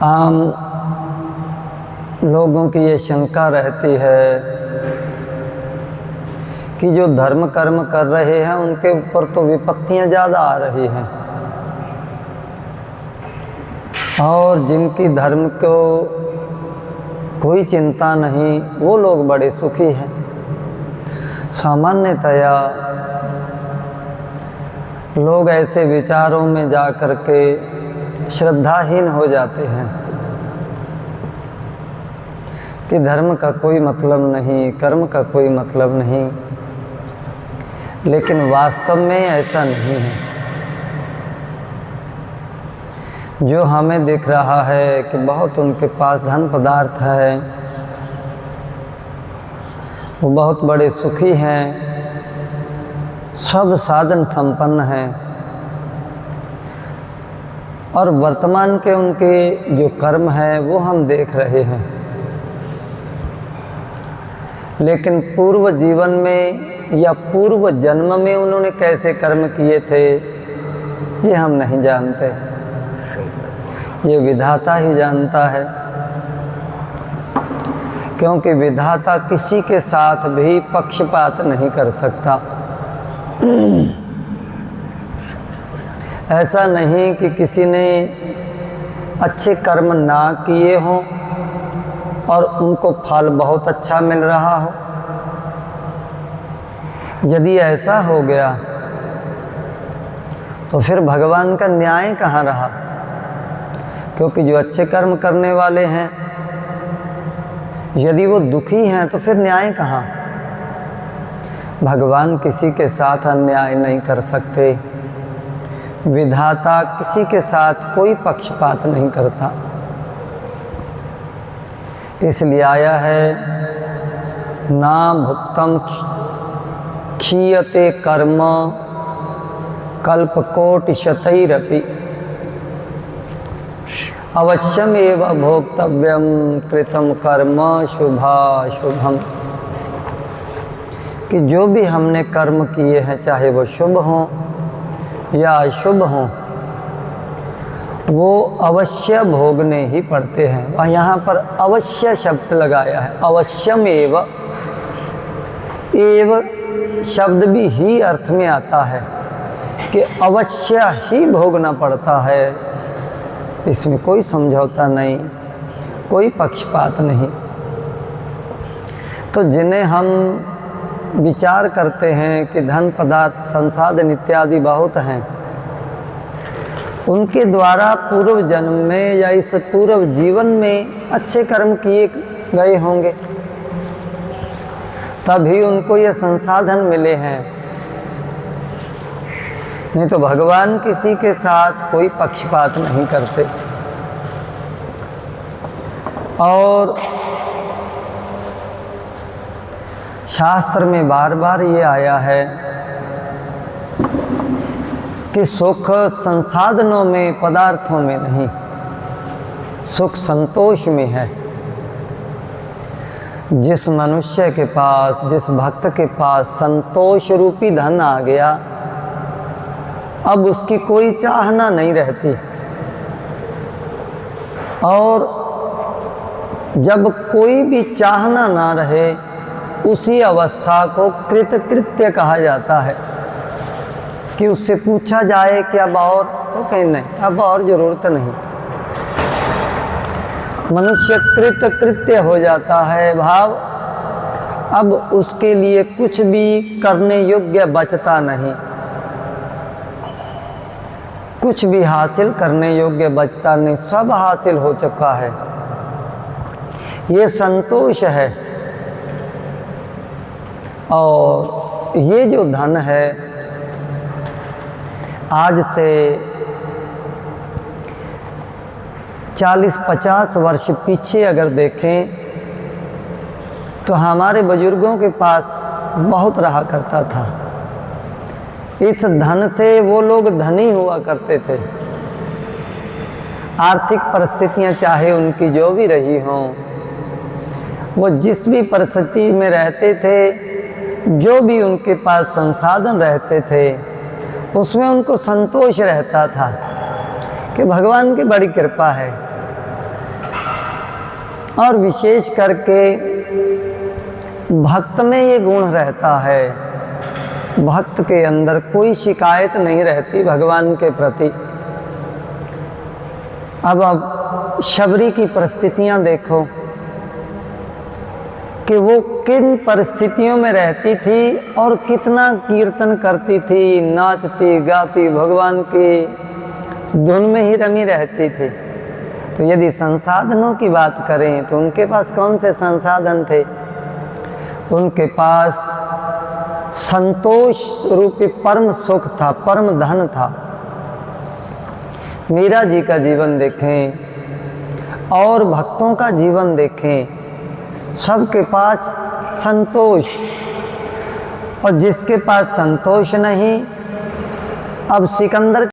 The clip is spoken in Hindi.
आम लोगों की ये शंका रहती है कि जो धर्म कर्म कर रहे हैं उनके ऊपर तो विपत्तियां ज़्यादा आ रही हैं, और जिनकी धर्म को कोई चिंता नहीं वो लोग बड़े सुखी हैं। सामान्यतया लोग ऐसे विचारों में जा कर के श्रद्धाहीन हो जाते हैं कि धर्म का कोई मतलब नहीं, कर्म का कोई मतलब नहीं, लेकिन वास्तव में ऐसा नहीं है। जो हमें दिख रहा है कि बहुत उनके पास धन पदार्थ है, वो बहुत बड़े सुखी हैं, सब साधन संपन्न हैं, और वर्तमान के उनके जो कर्म है वो हम देख रहे हैं, लेकिन पूर्व जीवन में या पूर्व जन्म में उन्होंने कैसे कर्म किए थे ये हम नहीं जानते, ये विधाता ही जानता है। क्योंकि विधाता किसी के साथ भी पक्षपात नहीं कर सकता। ऐसा नहीं कि किसी ने अच्छे कर्म ना किए हों और उनको फल बहुत अच्छा मिल रहा हो। यदि ऐसा हो गया तो फिर भगवान का न्याय कहाँ रहा? क्योंकि जो अच्छे कर्म करने वाले हैं यदि वो दुखी हैं तो फिर न्याय कहाँ? भगवान किसी के साथ अन्याय नहीं कर सकते, विधाता किसी के साथ कोई पक्षपात नहीं करता। इसलिए आया है ना भुक्तम क्षीयते कर्म कल्पकोटिशतैरपि अवश्यमेव भोक्तव्यम कृतम कर्म शुभाशुभम। कि जो भी हमने कर्म किए हैं, चाहे वो शुभ हों या अशुभ हों, वो अवश्य भोगने ही पड़ते हैं। और यहाँ पर अवश्य शब्द लगाया है, अवश्यमेव। एव शब्द भी ही अर्थ में आता है कि अवश्य ही भोगना पड़ता है, इसमें कोई समझौता नहीं, कोई पक्षपात नहीं। तो जिन्हें हम विचार करते हैं कि धन पदार्थ संसाधन इत्यादि बहुत हैं, उनके द्वारा पूर्व जन्म में या इस पूर्व जीवन में अच्छे कर्म किए गए होंगे, तभी उनको ये संसाधन मिले हैं। नहीं तो भगवान किसी के साथ कोई पक्षपात नहीं करते। और शास्त्र में बार बार ये आया है कि सुख संसाधनों में, पदार्थों में नहीं, सुख संतोष में है। जिस मनुष्य के पास, जिस भक्त के पास संतोष रूपी धन आ गया, अब उसकी कोई चाहना नहीं रहती। और जब कोई भी चाहना ना रहे, उसी अवस्था को कृतकृत्य कहा जाता है। कि उससे पूछा जाए कि अब और, वो कहीं नहीं, अब और ज़रूरत नहीं। मनुष्य कृतकृत्य हो जाता है, भाव अब उसके लिए कुछ भी करने योग्य बचता नहीं, कुछ भी हासिल करने योग्य बचता नहीं, सब हासिल हो चुका है। ये संतोष है। और ये जो धन है, आज से 40-50 वर्ष पीछे अगर देखें तो हमारे बुजुर्गों के पास बहुत रहा करता था। इस धन से वो लोग धनी हुआ करते थे। आर्थिक परिस्थितियां चाहे उनकी जो भी रही हों, वो जिस भी परिस्थिति में रहते थे, जो भी उनके पास संसाधन रहते थे, उसमें उनको संतोष रहता था कि भगवान की बड़ी कृपा है, और विशेष करके भक्त में ये गुण रहता है, भक्त के अंदर कोई शिकायत नहीं रहती भगवान के प्रति। अब शबरी की परिस्थितियां देखो कि वो किन परिस्थितियों में रहती थी और कितना कीर्तन करती थी, नाचती गाती भगवान की धुन में ही रमी रहती थी। तो यदि संसाधनों की बात करें तो उनके पास कौन से संसाधन थे? उनके पास संतोष रूपी परम सुख था, परम धन था। मीरा जी का जीवन देखें और भक्तों का जीवन देखें, सबके पास संतोष, और जिसके पास संतोष नहीं, अब सिकंदर